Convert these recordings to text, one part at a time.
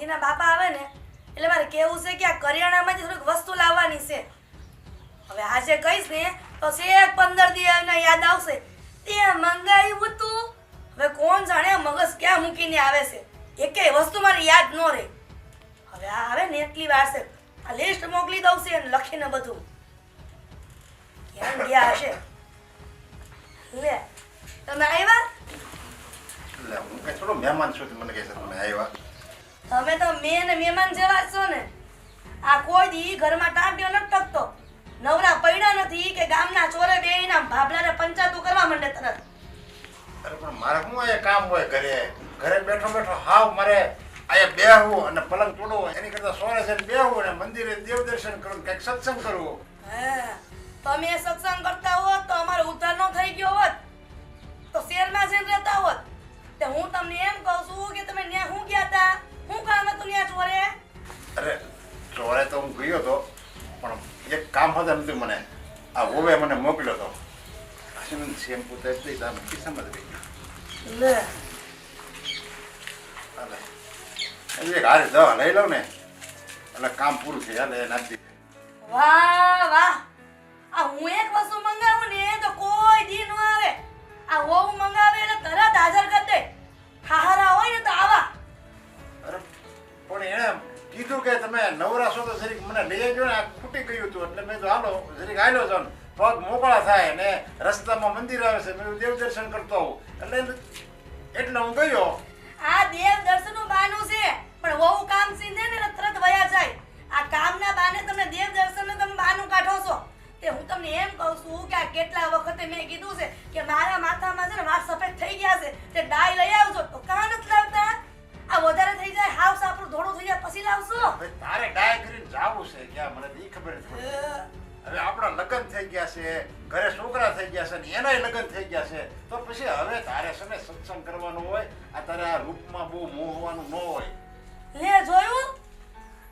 ભાભીના બાપા આવે ને એટલે મારે કેવું છે કે આ કરિયાણામાંથી થોડીક વસ્તુ લાવવાની છે. હવે આજે કહીશ ને તો છેક 15 દિવસના યાદ આવશે તે મંગાવ્યું તું. હવે કોણ જાણે મગજ ક્યાં મૂકીને આવે છે, એકેય વસ્તુ મને યાદ ન રહે. હવે આ આવે ને એટલી વાર છે, આ લિસ્ટ મોકલી દઉં છે અને લખીને બધું ક્યાં ગયા હશે. લે તમે આવ્યા? એટલે હું કઈ થોડો મહેમાન છું, મને કહે છે તમે આવ્યા. તમે તો મેં ને મહેમાન જેવા છો ને. આ કોઈ દી ઘરમાં ટાંટ્યો નથી ટકતો, નવરા પડ્યા નથી કે ગામના ચોરે બેહીને ભાભલાને પંચાયતું કરવા માંડે તરત. અરે પણ મારે શું અહીંયા કામ હોય ઘરે બેઠો બેઠો હાવ મારે અહીંયા બેહવું અને પલંગ તોડવું, એની કરતા સોરે છે બેહવું અને મંદિરે દેવ દર્શન કરવું, કંઈક સત્સંગ કરવું. હા, તમે સત્સંગ કરતા હોત તો અમારો ઉદ્ધાર ન થઈ ગયો હોત, તો શહેરમાં જઈને રહેતા હોત. તે હું તમને એમ કહું છું કે તમે ન્યા હું ગયા હતા, હું કામ હતું ન્યા ચોરે? અરે ચોરે તો હું ગયો હતો, પણ એક કામ હતા નથી મને આ વોવે મને મોકલ્યો હતો. શેમ્પુ તો એટલી દામ કિસ્સામાં જ રહી ગયું. લે એટલે એક હારે દવા લઈ લઉં ને એટલે કામ પૂરું થઈ જાય. નાખી વાહ વાહ, આ હું એક વસ્તુ મંગાવું ને તો કોઈ દી ન આવે. આ વહુ મંગાવે એટલે તરત હાજર કરી દે. હાહારા હોય ને તો આવા. અરે પણ એણે કીધું કે તમે નવરા છો તો જરીક મને લઈ આવજો ને, આ ખૂટી ગયું હતું એટલે મેં તો હાલો જરીક આવેલો છો ને પગ મોકળા થાય ને રસ્તામાં મંદિર આવે છે, મેં દેવ દર્શન કરતો આવું એટલે હું ગયો. આ દેવ દર્શનનું બહાનું છે, પણ વહુ કામ સીધે ને એટલે તરત વયા જાય. આ કામના બહાને તમે દેવ દર્શનનું તમે બહાનું કાઢો છો. તે હું તમને એમ કહું છું કે આ કેટલા વખતે મેં કીધું છે કે મારા માથામાં છે ને વાળ સફેદ થઈ ગયા છે, તે ડાય લઈ આવજો. તો કાં નથી લાવતા? આ વધારે થઈ જાય, હાવ સાપરું ધોળું થઈ જાય પછી લાવશો. હવે તારે ડાય કરીને જાવું છે ક્યાં મને ઈ ખબર નથી પડતી. હવે આપણા લગ્ન થઈ ગયા છે, ઘરે છોકરા થઈ ગયા છે ને એનાય લગ્ન થઈ ગયા છે, તો પછી હવે તારે છે ને સત્સંગ કરવાનું હોય. આ તારે આ રૂપમાં બહુ મોહવાનું ન હોય. લે જોયું,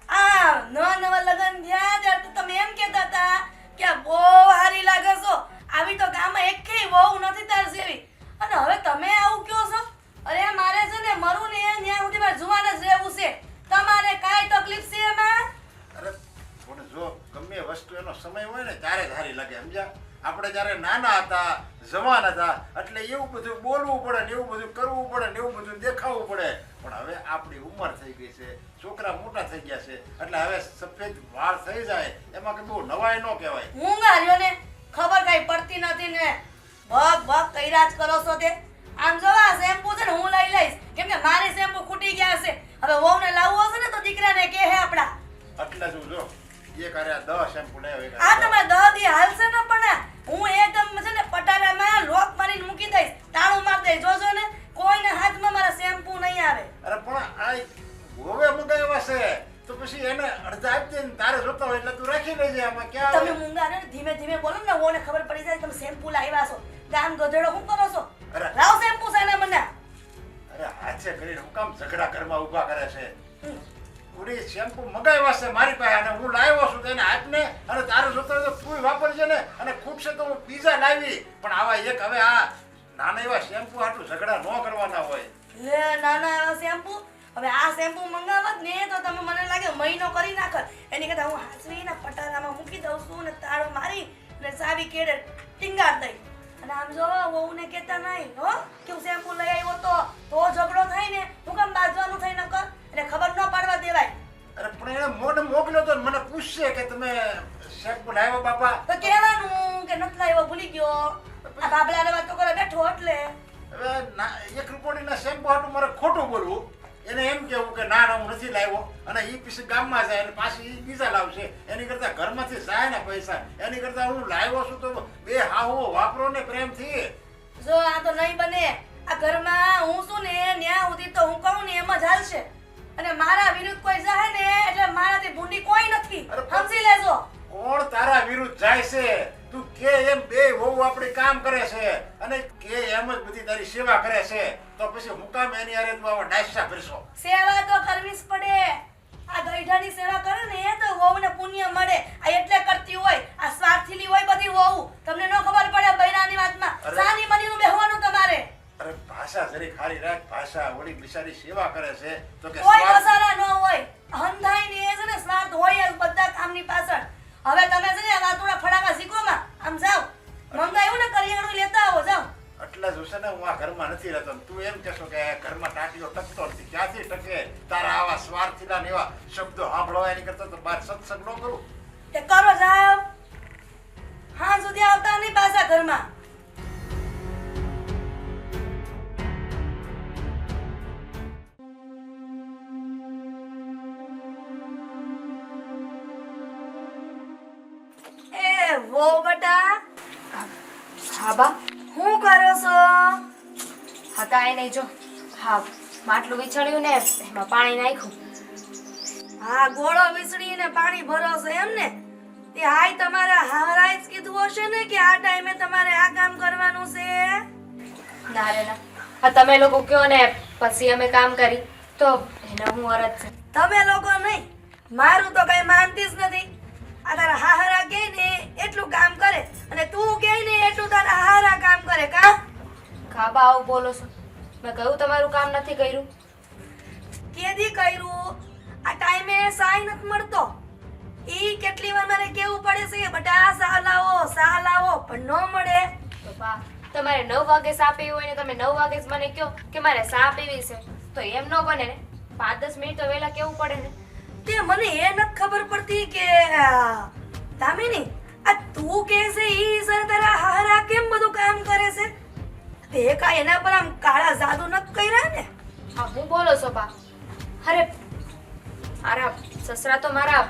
આ નવા લગ્ન થયા ત્યારે તો તમે એમ કહેતા હતા કે બહુ હારી લાગે છો, આવી તો ગામમાં એકેય વહુ નથી તાર જેવી. અને હવે તમે આવું કહો છો? અરે મારે છે ને મરું ને ત્યાં સુધી મારે જુવાન જ રહેવું છે. તમારે કાંઈ તકલીફ છે એમાં? અરે પણ જો ગમે વસ્તુ એનો સમય હોય ને ત્યારે જ હારી લાગે, સમજ્યા? આપણે જ્યારે નાના હતા, જવાન હતા, એટલે એવું બધું બોલવું પડે ને એવું બધું કરવું પડે ને એવું બધું દેખાવું પડે. પણ હવે આપણી ઉંમર થઈ ગઈ છે, છોકરા મોટા થઈ ગયા છે, એટલે હવે સફેદ વાળ થઈ જાય એમાં કે બહુ નવાઈ ન કહેવાય. હું ગાર્યો ને ખબર કઈ પડતી નથી ને ભગ ભગ કઈરા જ કરો છો તે. આમ જો આ શેમ્પુ છે ને હું લઈ લઈશ, કેમ કે મારી શેમ્પુ ખૂટી ગયા છે. હવે વહુને લાવવો હશે ને તો દીકરાને કહે આપડા. એટલે જ જો એક આરે 10 શેમ્પુ લેવા. આ તમારે 10 દી હાલશે ને, પણ હું એકદમ છે ને પટારામાં લોક મારીને મૂકી દઈશ, તાળું મારી દઈશ. જોજો ને કોઈને હાથમાં મારા શેમ્પુ નહીં આવે. અરે પણ આ હવે મંગાવ્યા છે તો પછી એને અડધા આપી દે ને તારે જોતા હોય એટલે તું રાખી લેજે. આમાં ક્યાં તમે મૂંગા ને ધીમે ધીમે બોલો ને, વહુને ખબર પડી જાય તમે શેમ્પુ લાવ્યા છો. ગામ ગધેડો શું કરો છો? લાવ શેમ્પુ છે ને મને. અરે હાથે કરીને હું કામ ઝઘડા ઘરમાં ઊભા કરે છે? પૂરી શેમ્પુ મંગાવ્યા છે મારી પાસે અને હું લાવ્યો છું તેને હાથને, અને તારે જોતા હોય તો તું વાપરજે ને, અને ખૂટશે તો હું બીજા લાવી. પણ આવા એક હવે આ નાના એવા શેમ્પુ આટલું ઝઘડા ન કરવાના હોય. લે નાના એવા શેમ્પુ. હવે આ શેમ્પુ મંગાવત ને તો તમે મને લાગે મહિનો કરી નાખત. એની કરતા હું હાસવીના પટારામાં મૂકી દઉં છું ને તાળો મારી ને ચાવી કેડે ટીંગાડ દઈ. અને આમ જો વહુને કહેતા નહીં હો કે હું શેમ્પુ લઈ આવ્યો તો ઝઘડો થાય ને, હું કામ બાજવાનું થઈ ન કર, એને ખબર ન પાડવા દેવાય. અરે પણ એને મોઢે મોકલ્યો તો મને પૂછશે કે તમે શેમ્પુ લાવ્યો બાપા? તો કહેવાનું કે નથી લાવ્યો, ભૂલી ગયો. આ બાબલાને વાતો કરે બેઠો એટલે. હવે એક રૂપિયાના શેમ્પુ હાટું મારે ખોટું બોલવું, એને એમ કેવું કે ના હું નથી લાવ્યો, અને એ પછી ગામમાં જાય અને પાછી એ બીજા લાવશે. એની કરતા ઘરમાંથી જાય ને પૈસા, એની કરતા હું લાવ્યો છું તો બે હાહુઓ વાપરો ને પ્રેમથી. જો આ તો નહીં બને. આ ઘરમાં હું શું ને ન્યા સુધી તો હું કહું ને એમ જ હાલશે. અને મારા વિરુદ્ધ કોઈ જાય ને એટલે મારાથી ભૂંડી કોઈ નથી, સમજી લેજો. કોણ તારા વિરુદ્ધ જાય છે? તું કે એમ બે વહુ આપણી કામ કરે છે અને કે એમ જ બધી તારી સેવા કરે છે, તો પછી હું કામ એની હારે તું આવા ડાયસા ભરશો? સેવા તો કરવી જ પડે. આ ગઈઢાની સેવા કરે ને તો વહુને પુણ્ય મળે. આ એટલે કરતી હોય, આ સ્વાર્થીલી હોય બધી વહુ. તમને ન ખબર પડે બૈરાની વાતમાં. સાની મનીનું બેહવાનું તમારે. અરે ભાષા જરીક હારી રાખ ભાષા ઓલી બિચારી સેવા કરે છે તો કે કોઈ સ્વાર્થ- વસારા ન હોય હંધાઈ ને એ છે ને સ્વાર્થ હોય જ બધા કામની પાછળ. હવે તમે છે ને આ વાતોડા ફડાકા શીખોમાં આમ જાઓ મંગાયું ને કરિયાણું લેતા આવો જાઓ. એટલે જ છે ને હું આ ઘરમાં નથી રહેતો ને તું એમ કહેશો કે ઘરમાં ટાટીઓ ટકતો નથી. ક્યાંથી ટકે? તારા આવા સ્વાર્થીના ને એવા શબ્દો સાંભળવા એની કરતા તો બહાર સત્સંગ ન કરું. તે કરો જાઓ હા સુધી આવતા નહીં પાછા ઘરમાં. એ વો બટા હા બા શું કરો છો? હા કાંઈ નહીં જો હા માટલું વિછળ્યું ને એમાં પાણી નાખ્યું. હા ગોળો વિસળીને પાણી ભરો છો એમ ને? તે હાય તમારા હારાએ જ કીધું હશે ને કે આ ટાઈમે તમારે આ કામ કરવાનું છે. ના રે ના હા તમે લોકો કયો ને પછી અમે કામ કરી તો એને હું અરજ છે. તમે લોકો નહીં મારું તો કઈ માનતી જ નથી. આ તારા હારા કે ને એટલું કામ કરે અને તું કે ને એટલું તારા હારા કામ કરે કા? ખાબા આવું બોલો છો? મેં કહ્યું તમારું કામ નથી કર્યું. કેદી કર્યું? આ ટાઈમે સાઈ નથી મળતો. ઈ કેટલી વાર મારે કેવું પડે છે કે બટા સા લાવો પણ ન મળે. તો બા તમારે 9 વાગે સા પીવી હોય ને તમે 9 વાગે જ મને કહો કે મારે સા પીવી છે તો એમ ન બને ને 5-10 મિનિટ તો વહેલા કેવું પડે ને. તે મને એ નથી ખબર પડતી કે દામિની આ તું કે છે ઈ સર તારા હારા કેમ બધું કામ કરે છે? તે કાંઈ એના પર આમ કાળા જાદુ નથી કર્યા ને? હા હું બોલો છો બા? અરે મારા સસરા તો મારા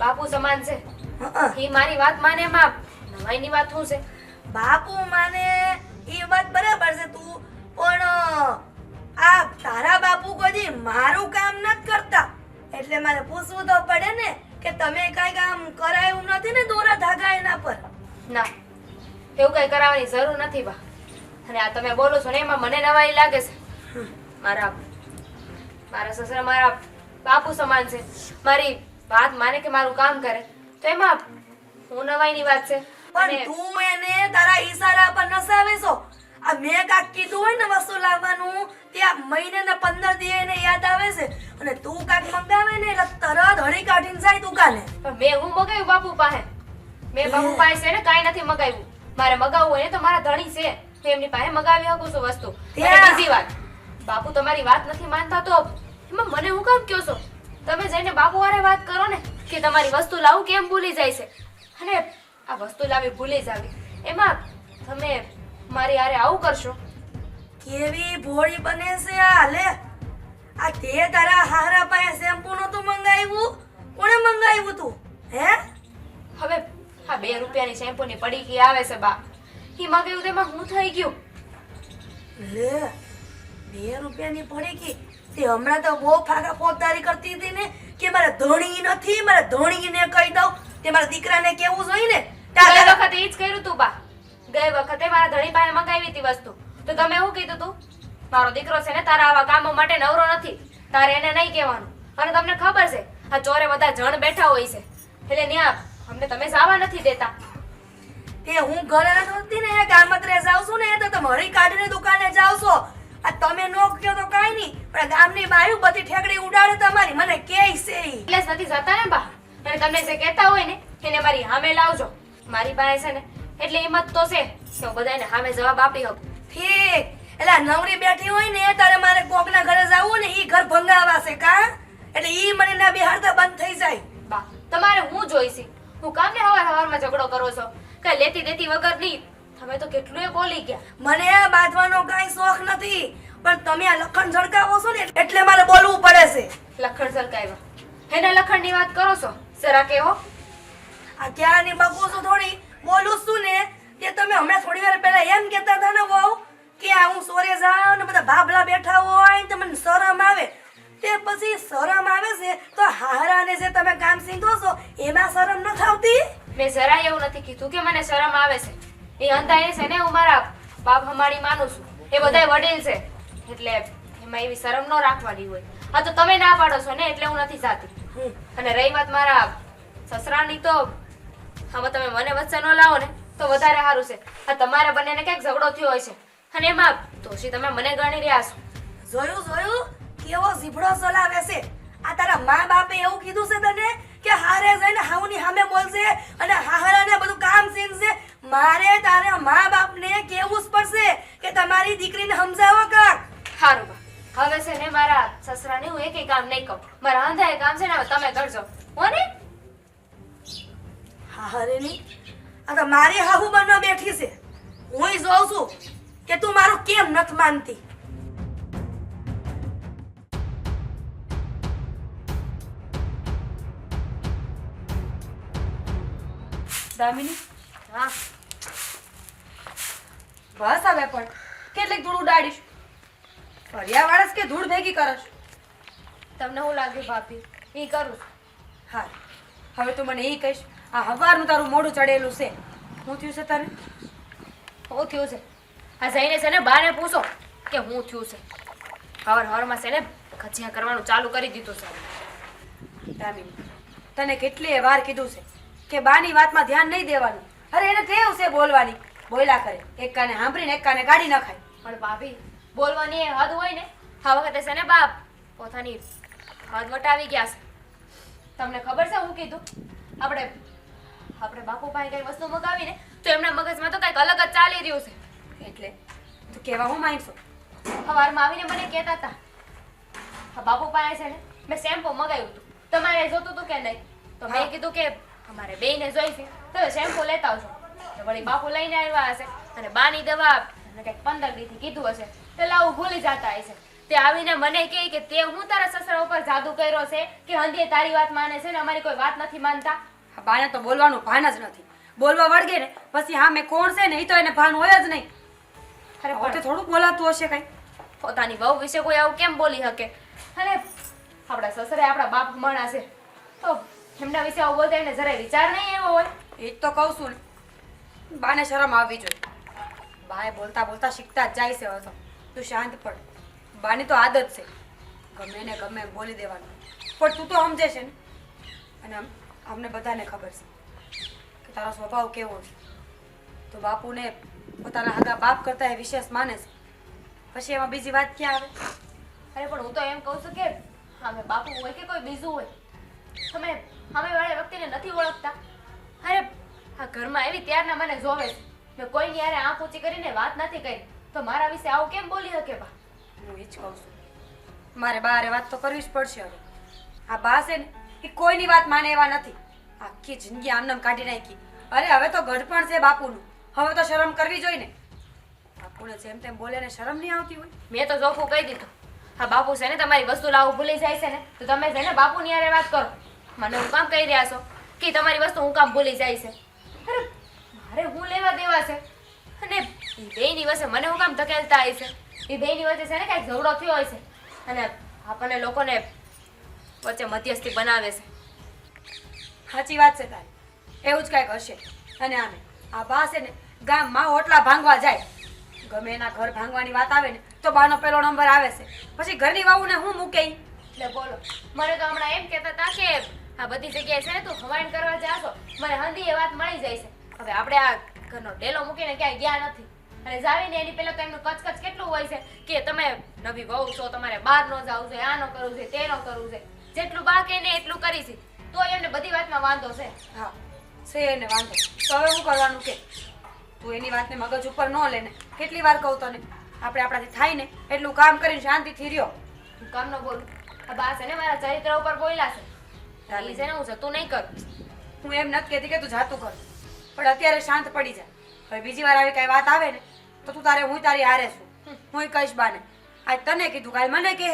બાપુ સમાન છે. હં. એ મારી વાત માને એમાં નવાઈની વાત શું છે? બાપુ માને ઈ વાત બરાબર છે તું પણ આ તારા બાપુ કોઈ મારું કામ નથી કરતા એટલે મારે પૂછવું તો પડે ને કે તમે કાંઈ કામ કરાયું નથી ને દોરા ધાગા એના પર? ના એવું કઈ કરાવવાની જરૂર નથી બા. અને આ તમે બોલો છો ને એમાં મને નવાઈ લાગે છે. મારા સસરા મારા બાપુ સમાન છે. મારી વાત માને કે મારું કામ કરે તો એમાં હું નવાઈની વાત છે. પણ અને તું એને તારા ઈશારા પર નસાવે છો. આ મેં કાક કીધું હોય ને વસ્તુ લાવવાનું ત્યાં મહિને ને 15 દી એને યાદ આવે છે અને તું કાક મંગાવે ને એટલે તરત હળી કાઢીને જાય દુકાને. પણ મેં હું મગાવ્યું બાપુ પાસે? મેં બાપુ પાસે છે ને કાંઈ નથી મગાવ્યું. મારે મગાવવું હોય ને તો મારા ધણી છે તો એમની પાસે મગાવી શકું છું વસ્તુ. અને ત્યાં. બીજી વાત બાપુ તમારી વાત નથી માનતા તો એમાં મને હું કામ કહો છો? તમે જઈને બાપુ વારે વાત કરો ને કે તમારી વસ્તુ લાવું કેમ ભૂલી જાય છે. અને આ વસ્તુ લાવી ભૂલી જાવી એમાં તમે મારી હારે આવું કરશો? કેવી ભોળી બને છે આ લે. આ તે તારા હારા પાસે શેમ્પુ નતું મંગાવ્યું? કોણે મંગાવ્યું તું? હે? હવે આ 2 રૂપિયાની શેમ્પૂની પડીકી આવે છે બા એ મગાવ્યું તેમાં હું થઈ ગયું. લે 2 રૂપિયાની પડીકી તે હમણાં તો બહુ ફાકા પોતારી કરતી હતી ને કે મારા ધણી નથી મારા ધણીને કહી દઉં. તે મારા દીકરાને કેવું જોઈએ ને ગઈ વખતે ઈ જ કર્યું તું બા. ગઈ વખતે મારા ધણી પાસે મગાવી હતી વસ્તુ તો તમે શું કીધું તું? મારો દીકરો છે ને તારા આવા કામો માટે નવરો નથી. તારે એને નહીં કહેવાનું. અને તમને ખબર છે આ ચોરે બધા જણ બેઠા હોય છે એટલે ન્યા અમને તમે જવા નથી દેતા. તે હું ઘરે નથી ને ગામત્રે જાઉં છું ને તો તમે હળી કાઢીને દુકાને જાવ છો. આ તમે નો કહો તો કાંઈ નહીં પણ ગામની બાયું બધી ઠેકડી ઉડાડે તમારી મને કેય છે ઈ. એટલે જ નથી જતા ને બા. અને તમને જે કહેતા હોય ને એને મારી સામે લાવજો. મારી પાસે છે ને એટલે હિંમત તો છે કે હું બધાને સામે જવાબ આપી શકું. ઠીક એટલે આ નવરી બેઠી હોય ને તારે મારે કોકના ઘરે જાવું ને ઈ ઘર ભંગાવા છે કા? એટલે ઈ મને ના બિહારતા બંધ થઈ જાય. બા તમારે હું જોઈશી? હું કામને હવારમાં ઝઘડો કરો છો? કઈ લેતી દેતી વગર નહીં. તમે તો કેટલું બોલી ગયા. મને આ બાંધવાનો કાંઈ શોખ નથી પણ તમે આ લખણ ઝળકાવો છો ને એટલે મારે બોલવું પડે છે. લખણ સરકાવ્યા એના લખણની વાત કરો છો જરા કેવો? આ ક્યાંની બકુ છું થોડી બોલું છું ને તે તમે હમણાં થોડી વાર પહેલા એમ કહેતા હતા ને વહુ કે આ હું સોરે જાઉં ને બધા ભાભલા બેઠા હોય તો મને શરમ આવે. તે પછી શરમ આવે છે તો હારાને જે તમે કામ સીધો છો એમાં શરમ ન આવતી? મેં જરાય એવું નથી કીધું કે મને શરમ આવે છે. એ અંધાઈ છે ને હું મારા બાપ હમાડી માનું છું. એ બધાય વડીલ છે એટલે એમાં એવી શરમ ન રાખવાની હોય. આ તો તમે ના પાડો છો ને એટલે હું નથી જાતી. અને રહી વાત મારા સસરાની તો હવે તમે મને વચ્ચે ન લાવો ને તો વધારે સારું છે. આ તમારે બંનેને ક્યાંક ઝઘડો થયો હોય છે અને એમાં દોષી તમે મને ગણી રહ્યા છો. જોયું કેવો ઝીભડો ચલાવે છે. આ તારા મા બાપે એવું કીધું છે તને કે હારે જઈને હાઉની સામે બોલશે અને હાહરાને બધું કામ શીખશે. મારે તારા મા બાપને કહેવું જ પડશે કે તમારી દીકરીને સમજાવો કાક. સારું બા, હવે છે ને મારા સસરાને હું એકેય કામ નહીં કહું. મારા હંધાએ કામ છે ને હવે તમે કરજો હો ને. હારે ની આ તો મારી હાહુ બનવા બેઠી છે. હું જોઉં છું કે તું મારું કેમ નથી માનતી. દામિની હા બસ હવે પણ કેટલીક ધૂળ ઉડાડીશ. ફર્યા વાળસ કે ધૂળ ભેગી કરશ. તમને શું લાગ્યું ભાભી? એ કરું છું. હા હવે તું મને એ કહીશ, આ હવારનું તારું મોઢું ચડેલું છે, શું થયું છે તને? શું થયું છે? આ જઈને છે ને બાને પૂછો કે હું થયું છે. હવારમાં છે ને કજિયા કરવાનું ચાલુ કરી દીધું છે. દામિની તને કેટલીય વાર કીધું છે કે બાની વાતમાં ધ્યાન નહીં દેવાનું. અરે એને ટેવ છે બોલવાની, બોલ્યા કરે, એક કાને સાંભળીને એક કાને કાઢી નખાય. પણ ભાભી બોલવાની એ હદ હોય ને. આ વખતે છે ને બાપ પોતાની હદ વટાવી ગયા છે. તમને ખબર છે હું કીધું? આપણે બાપુ પાસે કઈ વસ્તુ મગાવીને તો એમના મગજમાં તો કંઈક અલગ જ ચાલી રહ્યું છે. એટલે તું કહેવા હું માંગશો? સવારમાં આવીને મને કહેતા હતા આ બાપુ પાસે છે ને મેં શેમ્પુ મગાવ્યું હતું, તમારે જોતું હતું કે નહીં? તો મેં કીધું કે અમારે બેયને જોઈશે તો શેમ્પુ લેતા આવજો. તો વળી બાપુ લઈને આવ્યા હશે અને બાની દવા કંઈક 15 દીથી કીધું હશે તો લાવું ભૂલી જતા હશે. તે આવીને મને કહે કે તે હું તારા સસરા ઉપર જાદુ કર્યો છે કે હંધીએ તારી વાત માને છે ને અમારી કોઈ વાત નથી માનતા. આ બાને તો બોલવાનું ભાન જ નથી. બોલવા વળગે ને પછી હા મેં કોણ છે ને એ તો એને ભાન હોય જ નહીં. અરે હવે પણ તો થોડું બોલાતું હશે કઈ. પોતાની વહુ વિશે કોઈ આવું કેમ બોલી શકે? અને આપણા સસરે આપણા બાપ મણા છે તો એમના વિશે આવું બોલતા એને જરાય વિચાર નહીં એવો હોય. એ જ તો કહું છું ને, બાને શરમ આવવી જોઈએ. બાએ બોલતા બોલતા શીખતા જ જાય છે. હવે તો તું શાંત પડ. બાની તો આદત છે ગમે ને ગમે એમ બોલી દેવાનું. પણ તું તો સમજે છે ને, અને અમને બધાને ખબર છે કે તારો સ્વભાવ કેવો છે. તો બાપુને પોતાના હગા બાપ કરતા એ વિશેષ માને છે, પછી એમાં બીજી વાત ક્યાં આવે? અરે પણ હું તો એમ કહું છું કે અમે બાપુ હોય કે કોઈ બીજું હોય તમે સામેવાળી વ્યક્તિને નથી ઓળખતા. અરે આ ઘરમાં એવી ત્યારના મને જોવે છે. મેં કોઈની યારે આંખ ઊંચી કરીને વાત નથી કરી તો મારા વિશે આવું કેમ બોલી શકે બા? હું એ જ કહું છું, મારે બારે વાત તો કરવી જ પડશે. હવે આ બા છે ને એ કોઈની વાત માને એવા નથી. આખી જિંદગી આમનામ કાઢી નાખી. અરે હવે તો ગઢપણ છે બાપુનું, હવે તો શરમ કરવી જોઈએ ને. બાપુને જેમ તેમ બોલે ને શરમ નહીં આવતી હોય? મેં તો ચોખ્ખું કહી દીધું હા બાપુ છે ને તમારી વસ્તુ લાવવું ભૂલી જાય છે ને તો તમે છે ને બાપુની યારે વાત કરો. મને હું કામ કહી રહ્યા છો કે તમારી વસ્તુ હું કામ ભૂલી જાય છે? અરે મારે હું લેવા દેવા છે? અને એ બેયની વચ્ચે મને હું કામ ધકેલતા હોય છે? એ બેયની વચ્ચે છે ને કાંઈક ઝઘડો થયો હોય છે અને આપણને લોકોને વચ્ચે મધ્યસ્થી બનાવે છે. સાચી વાત છે તારી, એવું જ કાંઈક હશે. અને આમે આ બા છે ને ગામમાં ઓટલા ભાંગવા જાય, ગમે એના ઘર ભાંગવાની વાત આવે ને તો બાનો પેલો નંબર આવે છે. પછી ઘરની વાવુને હું મૂકે ઈ? એટલે બોલો મને તો હમણાં એમ કહેતા હતા કે આ બધી જગ્યાએ છે ને તું હવાઈન કરવા જાશો મને હંધી એ વાત મળી જાય છે. હવે આપણે આ ઘરનો ડેલો મૂકીને ક્યાંય ગયા નથી અને જાવીને એની પહેલા તો એમનું કચકચ કેટલું હોય છે કે તમે નવી વહુ છો, તમારે બહાર ન જવું છે, આ ન કરવું છે, તે ન કરવું છે. જેટલું બા કહે ને એટલું કરી છે તો એમને બધી વાતમાં વાંધો છે. હા છે એને વાંધો. તો હવે શું કરવાનું કે તું એની વાતને મગજ ઉપર ન લે ને. કેટલી વાર કહું તને, આપણે આપણાથી થાય ને એટલું કામ કરીને શાંતિથી રહ્યો. હું કામ ન બોલું. આ બા છે ને મારા ચરિત્ર ઉપર બોલ્યા છે. એ છે ને હું જતું નહીં કરું. હું એમ નથી કહેતી કે તું જાતું કર, પણ અત્યારે શાંત પડી જા. હવે બીજી વાર આવી કઈ વાત આવે ને તો તું તારે હું તારી હારે છું. હું કહીશ બાને આજ તને કીધું કાલ મને કહે.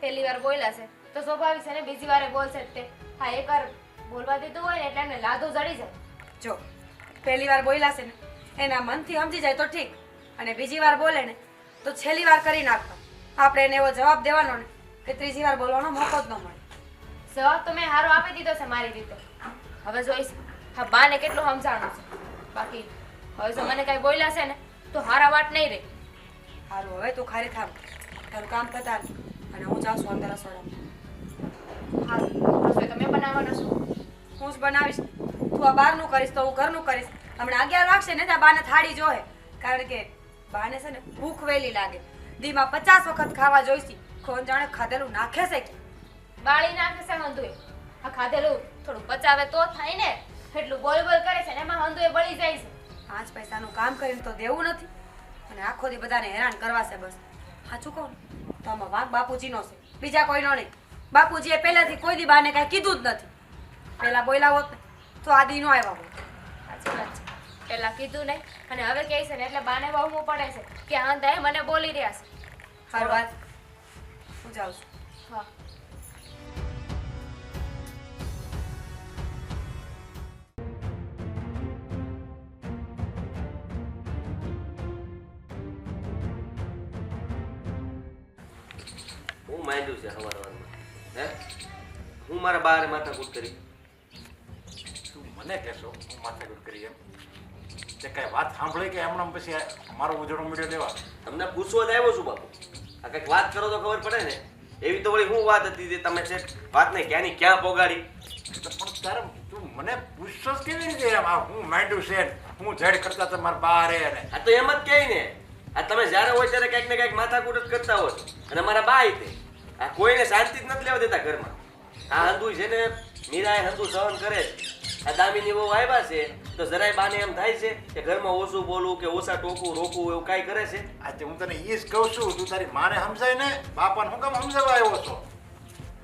પહેલી વાર બોલ્યા છે તો સ્વાભાવિક છે ને બીજી વારે બોલશે જ તે. હા એકવાર બોલવા દીધું હોય ને એટલે એમને લાદું જડી જાય. જો પહેલી વાર બોલ્યા છે ને એના મનથી સમજી જાય તો ઠીક, અને બીજી વાર બોલે ને તો છેલ્લી વાર કરી નાખવા. આપણે એને એવો જવાબ દેવાનો ને કે ત્રીજી વાર બોલવાનો મોકો જ ન મળે. જવાબ તો મેં હારો આપી દીધો છે મારી રીતે. હવે જોઈશ હા બાને કેટલું સમજાણું છે. બાકી હવે જો મને કઈ બોલ્યા છે ને તો હારા વાત નહીં રહી. સારું હવે તું ખારી થામ, તારું કામ પતાર અને હું જાઉં છું અંદર રસોડામાં. હારું રસોઈ તમે બનાવવાના છો? હું જ બનાવીશ. તું આ બહારનું કરીશ તો હું ઘરનું કરીશ. હમણાં 11 વાગશે ને ત્યાં બાને થાળી જોહે, કારણ કે બાને છે ને ભૂખ વહેલી લાગે, દીમાં 50 વખત ખાવા જોઈશી. કોણ જાણે ખાધેલું નાખે છે કે બાળી નાખે છે હંધુએ. આ ખાધેલું થોડું પચાવે તો થાય ને, એટલું બોલ બોલ કરે છે ને એમાં હંધુએ બળી જાય છે. 5 પૈસાનું કામ કરીને તો દેવું નથી અને આખો દી બધાને હેરાન કરવા છે બસ. સાચું કહું ને તો આમાં વાંક બાપુજીનો છે, બીજા કોઈનો નહીં. બાપુજીએ પહેલાથી કોઈ દી બાને કાંઈ કીધું જ નથી. પહેલા બોલ્યા હોત ને તો આ દી નો આવ્યા હોત. સાચી વાત છે. પેલા કીધું નહીં અને હવે કહે છે ને એટલે બાને વહમું પડે છે કે હંધાએ મને બોલી રહ્યા છે. સારું વાત, હું જાઉં છું. હા. હું માંડ્યું છે હવારમાં હે હું મારા બારે માથાકૂટ કરી. તું મને કહેશો હું માથાકૂટ કરી એમ? તે કઈ વાત સાંભળી કે હમણાં પછી મારો ઉજળો મીડિયો લેવા? તમને પૂછવા જ આવ્યો છું બાપુ. આ કંઈક વાત કરો તો ખબર પડે ને. એવી તો વળી હું વાત હતી જે તમે છે વાતને ક્યાંની ક્યાં પોગાડી. પણ તારે તું મને પૂછશો જ કેવી રીતે એમ? આ હું માંડ્યું છે હું ઝેડ કરતા તમારા બા રે ને આ તો એમ જ કહે ને. આ તમે જ્યારે હોય ત્યારે કંઈક ને કંઈક માથાકૂટ જ કરતા હો છો. અને મારા બા તે આ કોઈને શાંતિ જ નથી લેવા દેતા ઘરમાં. આ હંધુ છે ને મીરાએ હંધુ સહન કરે છે. આ દામીની બહુ આવ્યા છે તો જરાય બાને એમ થાય છે કે ઘરમાં ઓછું બોલવું કે ઓછા ટોકવું રોકવું એવું કાંઈ કરે છે. આજે હું તને એ જ કહું છું, તું તારી માને સમજાય ને, બાપાને હું કામ સમજાવવા આવ્યો છો?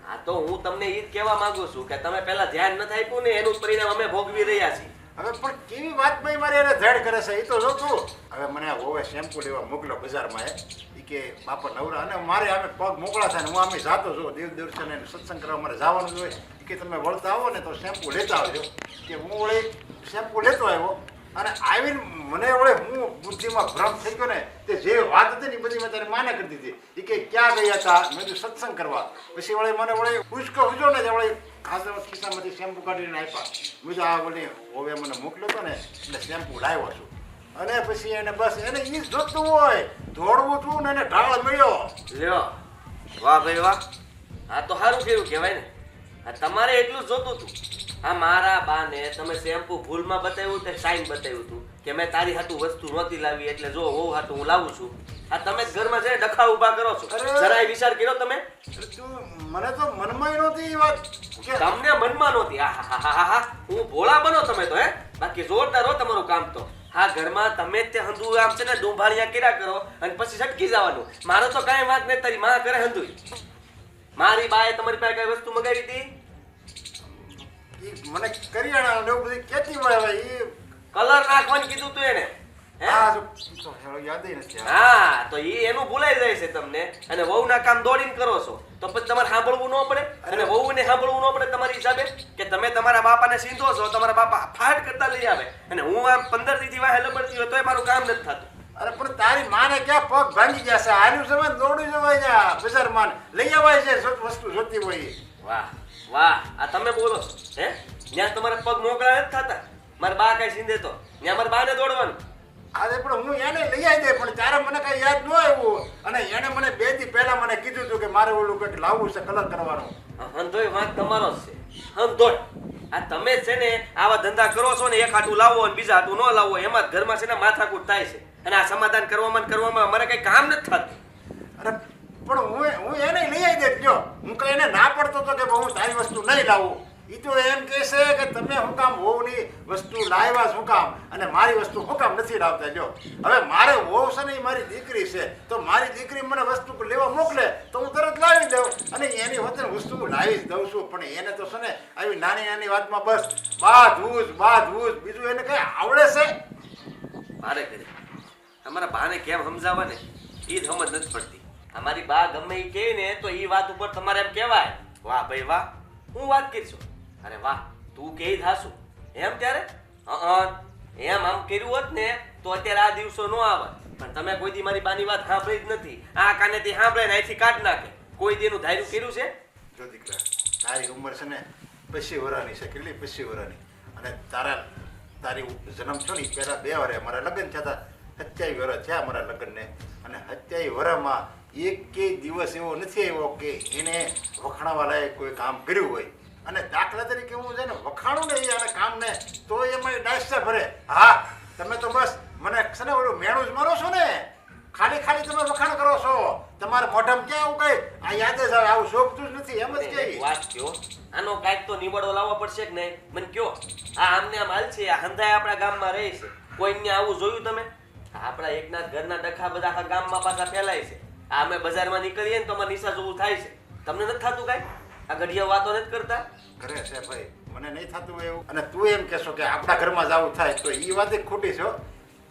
હા તો હું તમને એ જ કહેવા માંગુ છું કે તમે પહેલા ધ્યાન નથી આપ્યું ને એનું પરિણામ અમે ભોગવી રહ્યા છીએ. હવે પણ કેવી વાતમાં મારે એને ધેડ કરે છે એ તો જો તું. હવે મને હોવે શેમ્પુ લેવા મોકલો બજારમાં એ કે બાપા નવરા અને મારે અમે પગ મોકળા થાય ને હું આમે જાતો છું દેવ દર્શન અને સત્સંગ કરવા મારે જવાનું જ હોય. કે તમે વળતા આવો ને તો શેમ્પુ લેતા આવજો. કે હું વળી શેમ્પુ લેતો આવ્યો અને આવીને મને વળે હું બુદ્ધિમાં ભ્રમ થઈ ગયો ને તે જે વાત હતી ને એ બધી મેં તારે માને કરી દીધી. એ કે ક્યાં ગયા હતા? મેં કીધું સત્સંગ કરવા. પછી વળે મને વળે ઉચકો ઉજો ને વળે ખાસા ખિસ્સામાંથી શેમ્પુ કાઢીને આપ્યા. બીજું આ વળી હવે મને મોકલ્યો હતો ને એટલે શેમ્પુ લાવ્યો છું. અને પછી એને બસ એને એ જ જોતું હોય, દોડવું હતું ને એને ઢાળ મળ્યો. લ્યો વાહ ભાઈ વાહ. આ તો સારું કેવું કહેવાય ને. આ તમારે એટલું જ જોતું હતું. આ મારા બાને તમે શેમ્પુ ભૂલમાં બતાવ્યું તે સાઈન બતાવ્યું હતું કે મેં તારી હાટું વસ્તુ નહોતી લાવી એટલે જો હોવ હાટું હું લાવું છું. આ તમે જ ઘરમાં જઈને ડખા ઊભા કરો છો. જરાય વિચાર કર્યો તમે? તું મને તો મનમાં નહોતી એ વાત. તમને મનમાં નહોતી. હા હું ભોળા બનો તમે તો હે. બાકી જોરદાર હો તમારું કામ તો. આ ઘરમાં તમે તે હંધુ આમ છે ને ડુંભાળિયા કર્યા કરો અને પછી છટકી જવાનું. મારો તો કાંઈ વાત નહીં, તારી માં કરે હંધુ. મારી બાએ તમારી પાસે કઈ વસ્તુ મગાવી હતી? મને કરિયાણા ને એવું બધું કેતી હોય હવે એ કલર નાખવાનું કીધું તું એને હે? યાદ નથી. હા તો એ એનું ભૂલાઈ જાય છે તમને. અને વહુના કામ દોડીને કરો છો તો પછી તમારે સાંભળવું ન પડે અને વહુને સાંભળવું ન પડે તમારી હિસાબે કે તમે તમારા બાપાને સીધો છો, તમારા બાપા ફાટ કરતા લઈ આવે અને હું આમ 15 દી વાહે લબડતી હોય તોય મારું કામ નથી થતું. અરે પણ તારી માને ક્યાં પગ ભાંગી જશે? આનું સમય દોડી જવાય જા બજાર માન લઈ આવાય છે વસ્તુ જોતી હોય. વાહ વાહ. આ તમે બોલો છો હે? ત્યાં તમારા પગ મોકળા નથી થતા. મારા બા કઈ સીંધે તો ત્યાં મારા બાને દોડવાનું. અરે પણ હું એને લઈ આવી દે પણ ત્યારે મને કઈ યાદ ન આવ્યું અને એને મને 2 દી પહેલા મને કીધું હતું કે મારે ઓલું કંઈક લાવવું છે કલર કરવાનું. હંધોય વાંક તમારો જ છે. હંધોય આ તમે છે ને આવા ધંધા કરો છો ને એક હાટું લાવો અને બીજા હાટું ન લાવો એમાં ઘરમાં છે ને માથાકૂટ થાય છે અને આ સમાધાન કરવામાં અમારે કઈ કામ નથી થતું. અરે પણ હું એને લઈ આવી દે જો હું કઈ એને ના પડતો હતો કે હું તારી વસ્તુ નહીં લાવું. એ તો એમ કહે છે કે તમે શું કામ વહુની વસ્તુ લાવ્યા શું કામ અને મારી વસ્તુ શું કામ નથી લાવતા. જો હવે મારે વહુ છે ને એ મારી દીકરી છે તો મારી દીકરી મને વસ્તુ લેવા મોકલે તો હું તરત લાવી દઉં અને એની વચ્ચે વસ્તુ હું લાવી જ દઉં છું. પણ એને તો છે ને આવી નાની નાની વાતમાં બસ બાધવું બીજું એને કઈ આવડે છે? મારે કરી અમારા બાને કેમ સમજાવવા ને એ જ સમજ નથી પડતી. અમારી બા ગમે એ કહે ને તો એ વાત ઉપર તમારે એમ કહેવાય વાહ ભાઈ વાહ હું વાત કરીશું. અરે વાહ તું કે થાશું એમ ત્યારે એમ આમ કર્યું હોત ને તો અત્યારે આ દિવસો ન આવે. પણ તમે કોઈ દી મારી બાની વાત સાંભળી જ નથી. આ કાનેથી સાંભળે ને અહીંથી કાઢ નાખે. કોઈ દી એનું ધાર્યું કર્યું છે? જો દીકરા તારી ઉંમર છે ને 25 વર્ષની છે. કેટલી 25 વર્ષની? અને તારી જન્મ છો ને પહેલા 2 વર્ષ મારા લગ્ન થયા હતા. 27 વર્ષ થયા મારા લગ્નને અને 27 વર્ષમાં એક દિવસ એવો નથી આવ્યો કે એને વખાણવા લાયક કોઈ કામ કર્યું હોય. અને દાખલા તરીકે હું છે ને વખાણું ને એ કામને તો એમાં ડાયસા ભરે. હા તમે તો બસ મને છે ને ઓલું મેણું જ મારો છો ને ખાલી ખાલી તમે વખાણ કરો છો. તમારે મોઢામાં ક્યાં આવું કઈ આ યાદ જ આવે, આવું શોભતું જ નથી એમ જ એક કઈ. વાત કયો, આનો કાંઈક તો નિવાડો લાવવો પડશે કે નહીં? મને કયો. આ આમને આમ હાલ છે, આ હંધાય આપણા ગામમાં રહે છે, કોઈને આવું જોયું તમે? આપણા એકના જ ઘરના ડખા બધા આખા ગામમાં પાછા ફેલાય છે. આ અમે બજારમાં નીકળીએ ને તો અમારે નિશા જોવું થાય છે. તમને નથી થતું કાંઈ? આ ઘડિયા વાતો નથી કરતા? ઘરે છે ભાઈ, મને નહીં થતું હોય એવું. અને તું એમ કહેશો કે આપણા ઘરમાં જ આવું થાય, તો એ વાત જ ખોટી છે હો.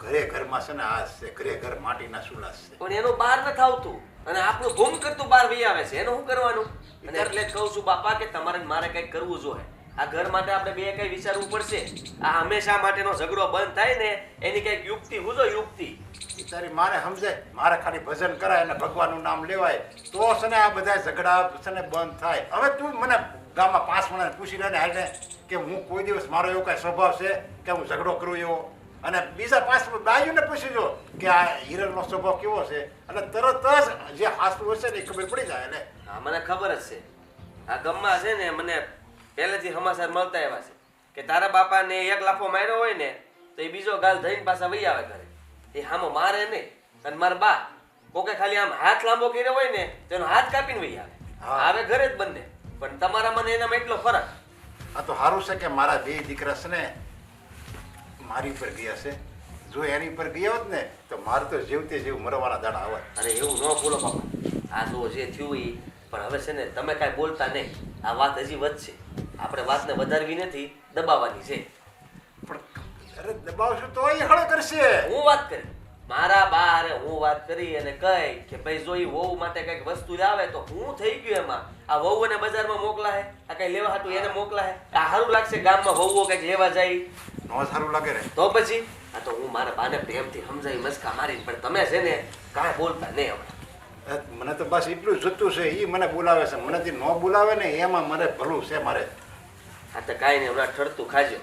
ઘરે ઘરમાં છે ને આ છે, ઘરે ઘર માટીના સુલાસ છે. પણ એનું બહાર નથી આવતું અને આપણું ગુમ કરતું બહાર વહી આવે છે. એનું શું કરવાનું? અને એટલે જ કહું છું બાપા કે તમારે ને મારે કંઈક કરવું જોઈએ. આ ઘર માટે આપણે બે કંઈ વિચારવું પડશે. આ હંમેશા માટેનો ઝઘડો બંધ થાય ને એની કંઈક યુક્તિ હું જો યુક્તિ. ઈ તારી માને સમજાય, મારે ખાલી ભજન કરાય અને ભગવાનનું નામ લેવાય તો છે ને આ બધા ઝઘડા છે ને બંધ થાય. હવે તું મને ગામમાં 5 માણસને પૂછી લે ને હાલને કે હું કોઈ દિવસ મારો એવો કાંઈ સ્વભાવ છે કે હું ઝઘડો કરું એવો. અને બીજા 5 બાયુને પૂછી જો કે આ હિરણનો સ્વભાવ કેવો છે, અને તરત જ જે હાસું હશે ને એ ખબર પડી જાય. એટલે હા, મને ખબર જ છે. આ ગામમાં છે ને મને પહેલેથી સમાચાર મળતા એવા છે કે તારા બાપાને 1 લાફો માર્યો હોય ને તો એ બીજો ગાલ ધઈને પાછા વહી આવે ઘરે. એ હામો મારે નહીં. અને મારા બા કોકે ખાલી આમ હાથ લાંબો કર્યો હોય ને તો એનો હાથ કાપીને વહી આવે. આવે ઘરે જ બંને. પણ તમારા મને એનામાં એટલો ફરક. આ તો સારું છે કે મારા 2 દીકરા છે ને મારી પર ગયા છે. જો એની પર ગયા હોત ને તો મારે તો જીવતે જીવ મરવાના દાડા આવે. અરે એવું ન બોલો બાપા. આ જો જે થયું એ પણ હવે છે ને તમે કાંઈ બોલતા નહીં. આ વાત હજી વધશે. આપણે વાતને વધારવી નથી, દબાવવાની છે. પણ અરે દબાવશું તો એ હળ કરશે. હું વાત કરી મારા બા હારે હું વાત કરી અને કહી કે ભાઈ જો ઈ વહુ માટે કંઈક વસ્તુ લાવે તો હું થઈ ગયું એમાં. આ વહુને બજારમાં મોકલા હે, આ કઈ લેવા હાટું એને મોકલા હે. આ સારું લાગશે ગામમાં વહુઓ કંઈક લેવા જાય? નો સારું લાગે રે. તો પછી આ તો હું મારા બાને પ્રેમથી સમજાવી મસ્કા મારી, પણ તમે છે ને કાંઈ બોલતા નહીં હમણાં. મને તો બસ એટલું જ જોતું છે. એ મને બોલાવે છે, મનેથી ન બોલાવે ને એમાં મને ભલું છે મારે. આ તો કાંઈ નહીં, હમણાં ઠરતું ખાજો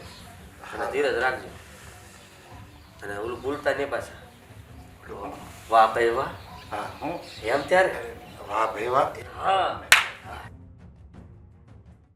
અને ધીરજ રાખજો અને ઓલું ભૂલતા નહીં પાછા. વાહ ભાઈ વાહ. હા હું એમ ત્યારે વાહ ભાઈ વાહ. હા